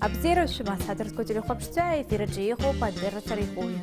Обзирующего садрско телехопшца эфира джихо поддержа царихуину.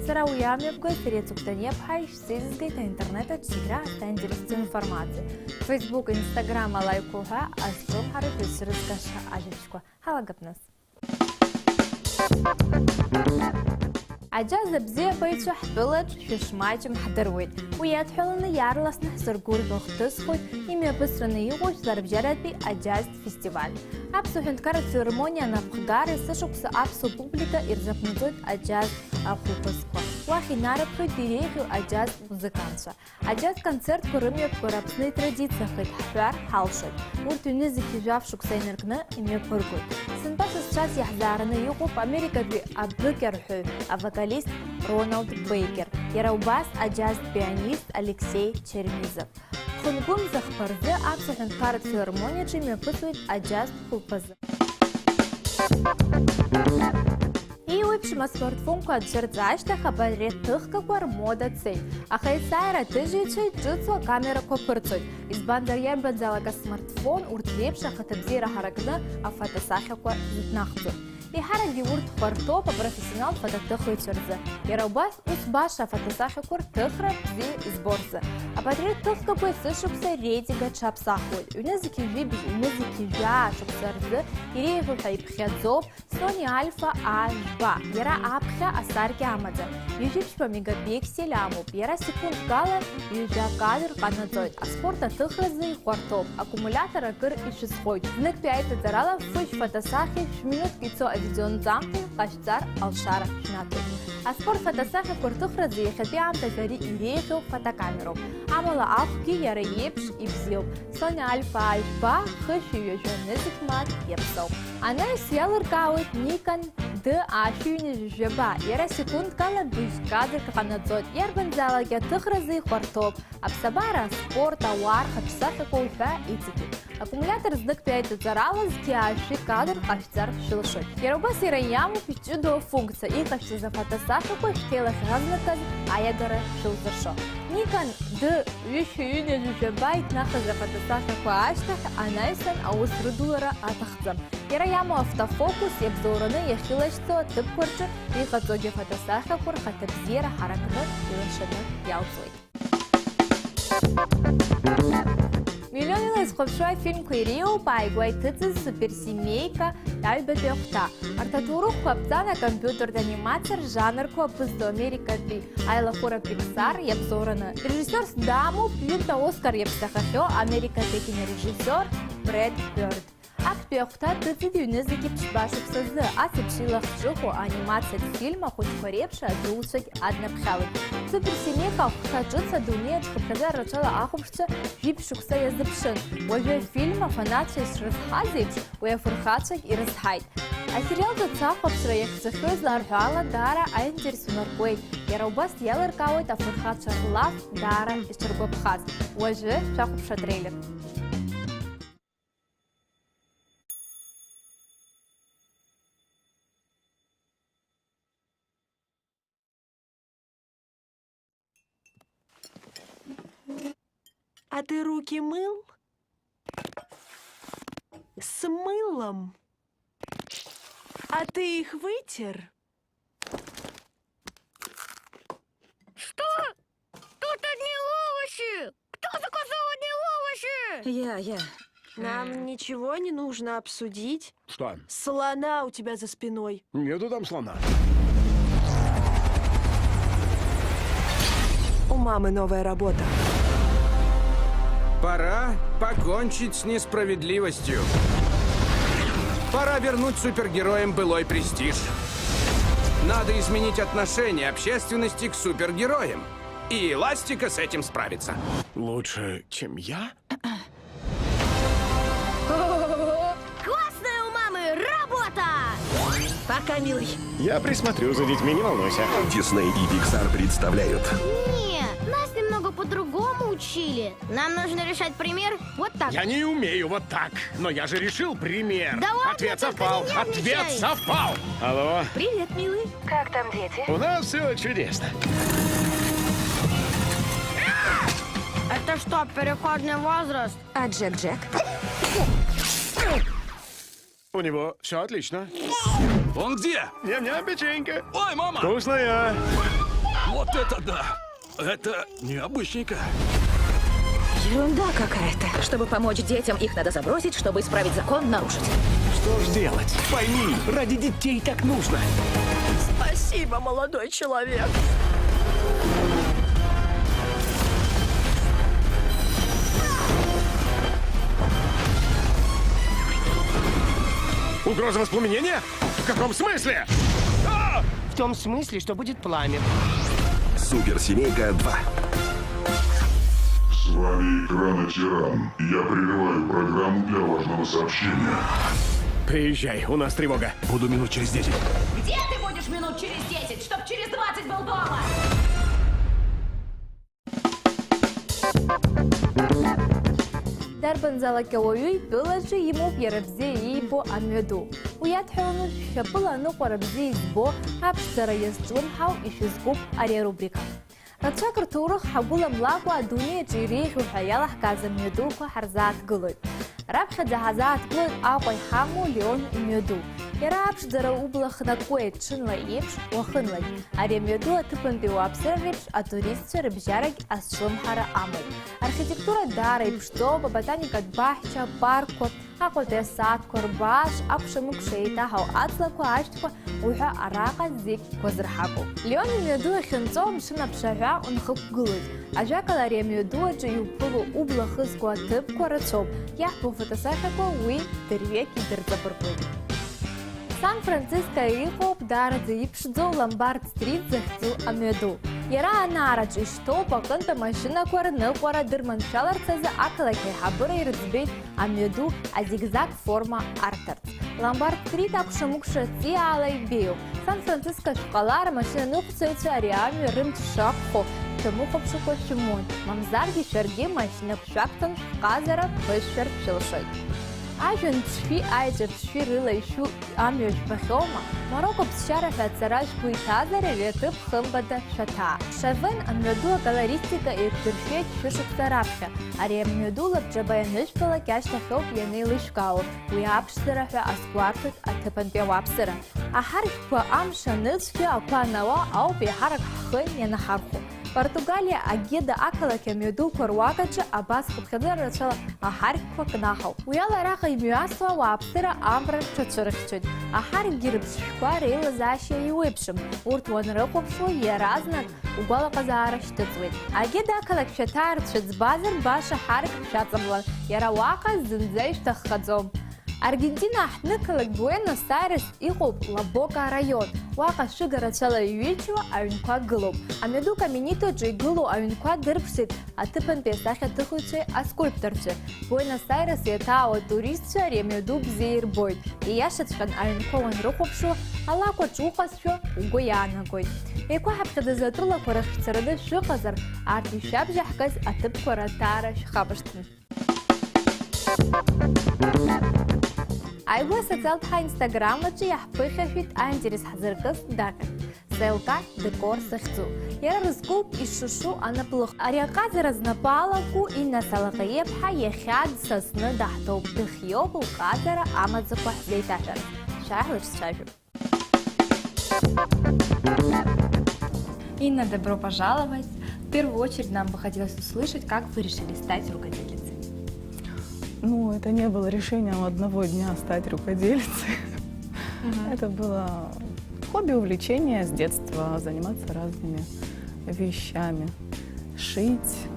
Сарауями обгой перед субтанеп хайш сизгайта интернета чигра стендерстин информации. Facebook, Instagram лайкуха, астром хариф срызгаша аличко. Халагапнас. عجاز بزي بيتو حبلج شش ماجم حدرويد وياد حلنا يارلس نحسر قول بختسخوي إمي بسرنا يغوش ضرب جرد بي عجاز فيستيفال أبسو هندكارت سيرمونيا نبخغاري سشوكس أبسو بوبليكا إرزاقنزويد عجاز أخو بسخوا واخي ناربخي ديريخيو عجاز مузыканша عجاز концерт курымья пырапсны традиция хыт хвар халшыт урт үнезики жав шуксайныркны име пыргуй сынбас сейчас яхзарыны югуп Америка би абдыкерхүй вокалист Роналд Бейкер, Яраубас аджаз пианист Алексей Чермизов. Хунгум захпарзы абсахын карт филармония джиме пысует аджаз хулпазы. И уйпшима смартфонку аджердзашта хабарет тыхкаквар мода цей. Ахайсайра тыжичай джуцла камера копырцой. Из бандарьян бадзалага смартфон уртлепша хатабзира харагна афатасахаквар зитнахцу. И хараги урт хвартопа профессионал фототыхы черзы. Яраубас усбаша фотосахакур тыхра бзи изборзы. А подряд тыхка бы сышукса рейтинга чапсахуй. Унезики виби, унезики жа шуксарзы. Ирееву хайпхядзов, Sony Alpha A2. Яра апхя асарки амадза. Южипшпа мегапиксель амуп. Яра секунд гала южа кадр канадзойд. А спорта тыхразы хвартоп. Аккумулятора кыр ишисхойд. Внык пяйта зарала фыш фотосахи шминут кицо видеон замки кашцар алшара шнаты. А спорт фотосахи куртухразы хати амта зари иреху фотокамеру. Амала ахки яра епш и бзил. Sony Alpha A2 хышу южонезик мат епсов. Она съелыр кауит Nikon D-A-шуйни жжеба. Яра секунд кала биш кадр канадзот. Ярбанзала я тыхразы хвартоп. Абсабара спорт авар хапсахи колфа ицики. Аккумулятор сдык 5 зарала скиаши кадр кашцар шилшой. Яробас ираяму пичудо функция и кашцы за фотосахи по штелах разлаказ аягара шилзаршо. Nikon D-шуйни жжеба итнаха за фотосахи по аштах анайсан аусрудулара атахзам. Яраяму автофокус ебзораны яхилашто тыпкурчу и хатоги фотосахи кур хатабзира харакны илашаны яуцой. Миллионы из хопшуа фильм Куирио пайгуай тыцыз суперсемейка тайбетехта. Артатуру хопца на компьютер анимация жанр хопыз до Америка би Айлахура Пиксар ебзораны. Режиссер Даму пьюта Оскар ебсахахё Америка текин режиссер Брэд Бёрд. Акпехта тыцыди унезыки пшбашук сазы, а сепшилах жуху анимация фильма хоть порепша дулшик однопхялык. Суперсемейка хтаджица думеет, что когда рачала ахупшца жипшукса языпшин. Уже фильма фанатши шрызхазипш, уя фурхачак и разхайт. А сериал тут сахопшра яхцахыз лархуала дара айнтерс унаркуэй. Яраубас яларкауэт а фурхачак лав дара и шаргопхаз. Уже шахопша трейлер. А ты руки мыл? С мылом? А ты их вытер? Что? Тут одни овощи! Кто заказал одни овощи? Я. Нам ничего не нужно обсудить. Что? Слона у тебя за спиной. Нету там слона. У мамы новая работа. Пора покончить с несправедливостью. Пора вернуть супергероям былой престиж. Надо изменить отношение общественности к супергероям. И Эластика с этим справится. Лучше, чем я? Классная у мамы работа! Пока, милый. Я присмотрю за детьми, не волнуйся. Дисней и Pixar представляют Не, нас немного по-другому учили. учили. Нам нужно решать пример вот так. Я не умею вот так. Но я же решил пример. Да ладно, Ответ только совпал. не нервничай. Ответ совпал. Алло. Привет, милый. Как там дети? У нас все чудесно. Это что, переходный возраст? А Джек-Джек? У него все отлично. Он где? Ням-ням, печенька. Ой, мама! Вкусная. Вот это да! Это необычненько. Ерунда какая-то. Чтобы помочь детям, их надо забросить, чтобы исправить закон, нарушить. Что ж делать? Пойми, ради детей так нужно. Спасибо, молодой человек. Угроза воспламенения? В каком смысле? В том смысле, что будет пламя. Суперсемейка 2. С вами экрана Тиран. Я прерываю программу для важного сообщения. Приезжай, у нас тревога. Буду минут через 10. Где ты будешь минут через 10, чтоб через 20 был дома? دربن زلك ويوي بلجي يمو بيربزي بو أميدو وياتحونو شبلا نقر بزي بو هابشتر يسجون هاو إشيزقوب أري روبريكا رتشاكر تورخ حبولا ملاقو الدنيا جيريح وحيالح كازا ميدوكو حرزات قلوي رابحة جهازات قلوي آقوي حامو ليون ميدو يرابش درا أوبلخ نقوي تشنلا إيبش وخنلا أري ميدو أتبن بيوابسر ريبش أتوريست ربجارك أسشلم حارة عمل архитектура дара и пштоба, ботаника бахча, парко, ако те сад, корбаш, акшамук шейта, хау ацлако, аштко, уха арака зик козрхако. Леони миоду хенцо мшина пшага унхук гулуд. Ажакала ре миоду аджа юпулу убла хызко тыпко рацоб. Яхпу фотосахако уи дервеки дерзапырпуд. Сан-Франциско Рихоп дара заипшдзо Ломбард-стрит захцу амеду. Яра анарач ишто бакынта машина кора ныкора дырманшалар цазы акалаки хабыра ирдзбей амеду а зигзаг форма артарц. Ломбард-стрит акшамукша ци алай бею. Сан-Франциско шкалара машина нукцойцу ариами рымч шакхо. Тому хопшуко шимон. Мамзарги шарги машина шактан шказара пышшар пшилшой. Ажен тшфи айджа тшфи рыла ищу амёш бахома. Марокко псчаров отцараш куитазаре ветып хымбада шата. Шавен амёду галеристика и тырфет шишек сарапша. Ари амёду лапджабаяныш пала кяшта хоп яны лышкау. Уяпшсарафа асквартут атыпан певапсара. Ахарх по амша нылшки акванава ау бихарак хын янахарху. Португалия агеда акалаки амёду корвагача абас хубхадар рачала ахархва кнахау. Уяла раха имюасва вапсара амбра чачырхчуд. Ахарх гирбшква рейла зашия и уипшим. Урт вонрыкопшо яразнак угала казара штыцвит. Агеда акалак шатар чыцбазар баша харх шатзамлан. Яравака зынзей штаххадзом. Аргентина ахныкалак Буэнос-Айрес иқоп Лабока район. Вака шыгара чала юичева авинква гылоп. Амеду каменито джей гыло авинква дырпшит, а тыпан песахя тыхуче а скульпторче. Буэнос-Айрес етао туристче ремеду бзеир бойт. И яшачкан авинква ван рухопшу, алако чухасшо угоянагой. Еква хапхада затрула корахчарады шыхазар, арти шабжахказ а тып коратара шхабаштын. Айва социалка инстаграмачы яхпыхафит аинтерес хазыркыз дакат. Селка декор сахцу. Яра рызкуп ишушу анаплых. Ариаказы разнапалаку и насалака епха ехяд сосны дахтоп дыхьёбу казара амадзаку хзейташар. Шахлыш шажу. Инна, добро пожаловать. В первую очередь нам бы хотелось услышать, как вы решили стать рукоделицей. Ну, это не было решением одного дня стать рукоделицей. Это было хобби, увлечение с детства, заниматься разными вещами. Шить,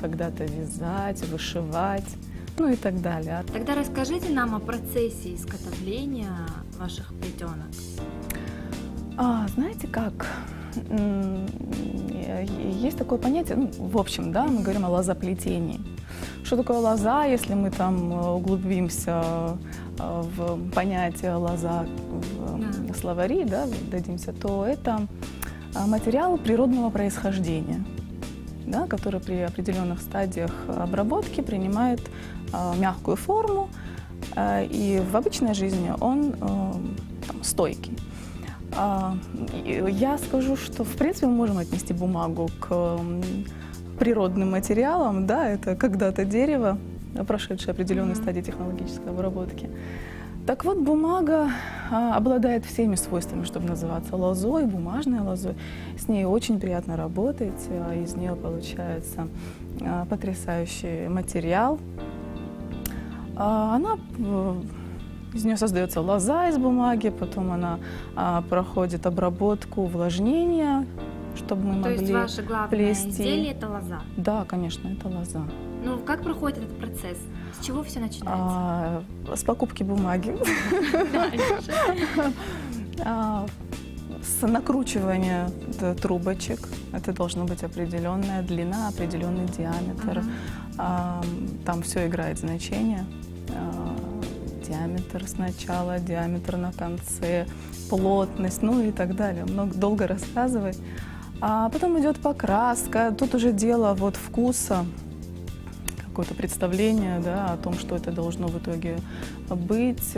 когда-то вязать, вышивать, ну и так далее. Тогда расскажите нам о процессе изготовления ваших плетенок. Знаете как? Есть такое понятие, ну, в общем, да, мы говорим о лозоплетении. Что такое лоза, если мы там углубимся в понятие лоза в словари, да, дадимся, то это материал природного происхождения. да, который при определенных стадиях обработки принимает мягкую форму, и в обычной жизни он там, стойкий. Я скажу, что в принципе мы можем отнести бумагу к природным материалам, да, это когда-то дерево, прошедшее определенные стадии технологической обработки. Так вот, бумага обладает всеми свойствами, чтобы называться лозой, бумажной лозой. С ней очень приятно работать, из нее получается потрясающий материал. Из нее создается лоза из бумаги, потом она проходит обработку, увлажнение, чтобы мы могли плести. То есть ваше главное изделие – это лоза? Да, конечно, это лоза. Ну, как проходит этот процесс? С чего все начинается? С покупки бумаги. С накручивания трубочек. Это должна быть определенная длина, определенный диаметр. Там все играет значение. Диаметр сначала, диаметр на конце, плотность, ну и так далее. Долго рассказывать. А потом идет покраска. Тут уже дело вот вкуса, какое-то представление, да, о том, что это должно в итоге быть.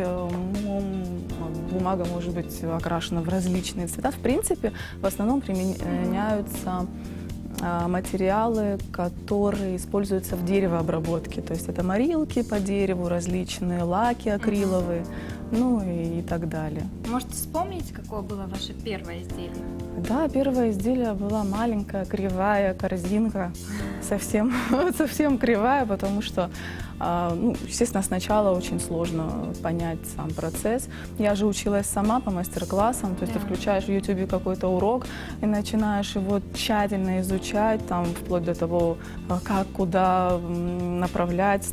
Бумага может быть окрашена в различные цвета. В принципе, в основном применяются материалы, которые используются в деревообработке. То есть это морилки по дереву, различные лаки акриловые, ну и так далее. Можете вспомнить, какое было ваше первое изделие? Да, первое изделие была маленькая кривая корзинка, совсем кривая, потому что, естественно, сначала очень сложно понять сам процесс. Я же училась сама по мастер-классам, то есть ты включаешь в YouTube какой-то урок и начинаешь его тщательно изучать, там, вплоть до того, как, куда направлять,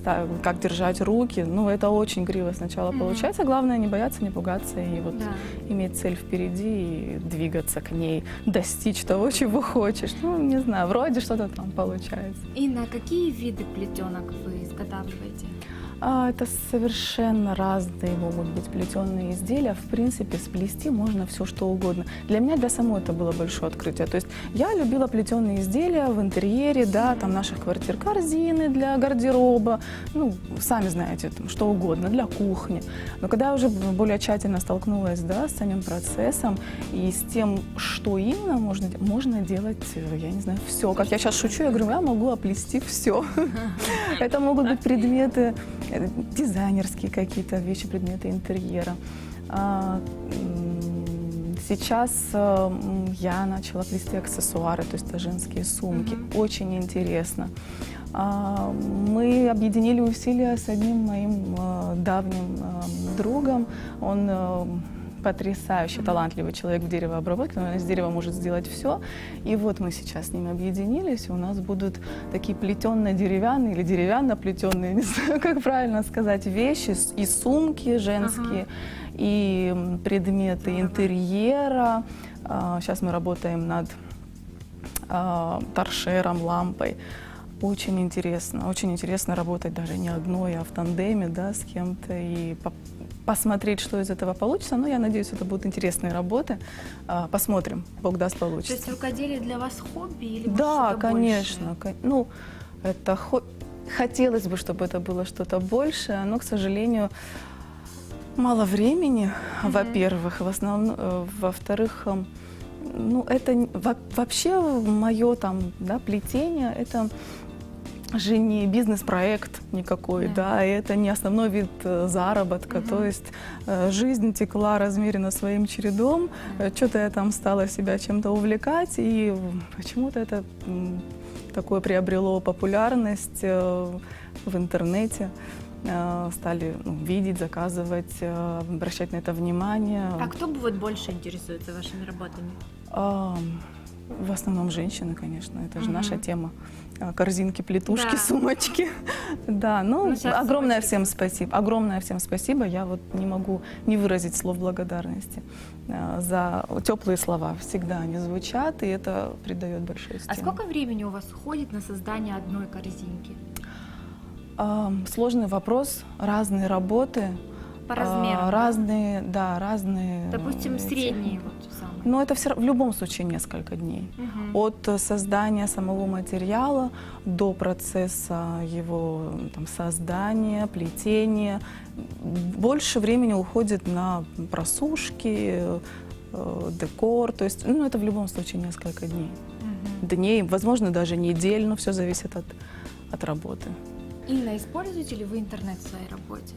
как держать руки. Ну, это очень криво сначала получается. Главное не бояться, не пугаться и вот иметь цель впереди и двигаться к ней, достичь того, чего хочешь. Ну, не знаю, вроде что-то там получается. И на какие виды плетенок вы изготавливаете? Это совершенно разные могут быть плетеные изделия. В принципе, сплести можно все, что угодно. Для меня, для самой это было большое открытие. То есть я любила плетеные изделия в интерьере, да, там наших квартир, корзины для гардероба, ну, сами знаете, там, что угодно, для кухни. Но когда я уже более тщательно столкнулась, да, с самим процессом и с тем, что именно можно делать, я не знаю, все. Как я сейчас шучу, я говорю, я могу оплести все. Это могут быть предметы дизайнерские какие-то вещи, предметы интерьера. Сейчас я начала плести аксессуары, то есть это женские сумки. Очень интересно. Мы объединили усилия с одним моим давним другом. Он потрясающий, талантливый человек в деревообработке, он из дерева может сделать все. И вот мы сейчас с ним объединились, и у нас будут такие плетенно-деревянные или деревянно-плетенные, не знаю, как правильно сказать, вещи, и сумки женские, и предметы интерьера. Сейчас мы работаем над торшером, лампой. Очень интересно работать даже не одной, а в тандеме, да, с кем-то и посмотреть, что из этого получится. Но я надеюсь, это будут интересные работы. Посмотрим, Бог даст, получится. То есть рукоделие для вас хобби или да, что-то конечно. большее? Ну, это хотелось бы, чтобы это было что-то большее, но, к сожалению, мало времени, во-первых, во-вторых, ну, это вообще мое там, да, плетение, это же не бизнес-проект никакой, да, и это не основной вид заработка, то есть жизнь текла размеренно своим чередом, что-то я там стала себя чем-то увлекать, и почему-то это такое приобрело популярность в интернете. Стали видеть, заказывать, обращать на это внимание. А кто вот больше интересуется вашими работами? В основном женщины, конечно, это же наша тема. Корзинки, плетушки, сумочки. Да, ну, огромное всем спасибо. Огромное всем спасибо. Я вот не могу не выразить слов благодарности за теплые слова. Всегда они звучат, и это придает большой стимул. А сколько времени у вас уходит на создание одной корзинки? Сложный вопрос, разные работы. По размерам, да? Разные, да, разные. Допустим, эти. средние вот самые. Но это все в любом случае несколько дней. От создания самого материала до процесса его там, создания, плетения. Больше времени уходит на просушки, декор. То есть, ну, это в любом случае несколько дней. Дней, возможно, даже недель, но все зависит от работы. Инна, используете ли вы интернет в своей работе?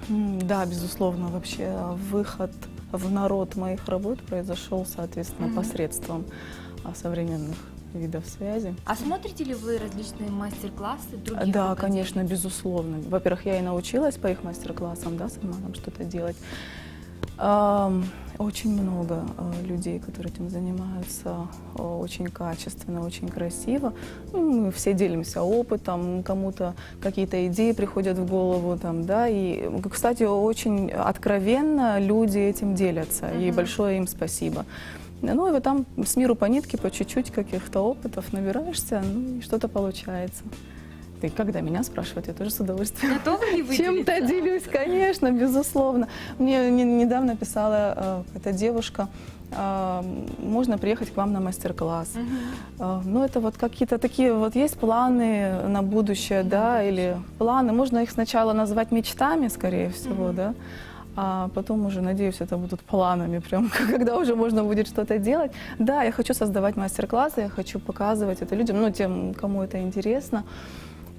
Да, безусловно, вообще выход в народ моих работ произошел, соответственно, посредством современных видов связи. А смотрите ли вы различные мастер-классы других Да, рукоделий? конечно, безусловно. Во-первых, я и научилась по их мастер-классам, да, сама там что-то делать. Очень много людей, которые этим занимаются, очень качественно, очень красиво. Ну, мы все делимся опытом, кому-то какие-то идеи приходят в голову, там, да, и, кстати, очень откровенно люди этим делятся, и большое им спасибо. Ну и вот там с миру по нитке, по чуть-чуть каких-то опытов набираешься, ну и что-то получается. И когда меня спрашивают, я тоже с удовольствием Готовы ли вы чем-то делиться? делюсь, конечно, безусловно. Мне недавно писала эта девушка, можно приехать к вам на мастер-класс. Ну, это вот какие-то такие вот есть планы на будущее, да, или планы, можно их сначала назвать мечтами, скорее всего, да, а потом уже, надеюсь, это будут планами, прям, когда уже можно будет что-то делать. Да, я хочу создавать мастер-классы, я хочу показывать это людям, ну, тем, кому это интересно.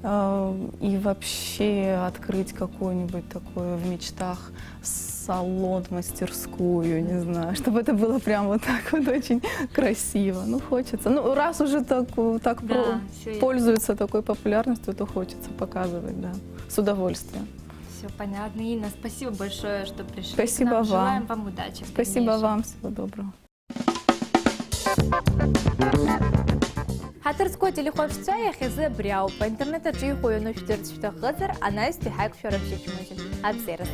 И вообще открыть какой-нибудь такой в мечтах салон, мастерскую, не знаю, чтобы это было прям вот так вот очень красиво. Ну, хочется. Ну, раз уже так Да, пользуется такой популярностью, то хочется показывать, да, с удовольствием. Все понятно. Инна, спасибо большое, что пришли. Спасибо к нам. вам. Желаем вам удачи. в Спасибо дальнейшем. вам, всего доброго. Хатырско телехошца яхизы бряу по интернету чьи хою ночь 4 хызыр, она истихак в шором шечмузин. Абзерас.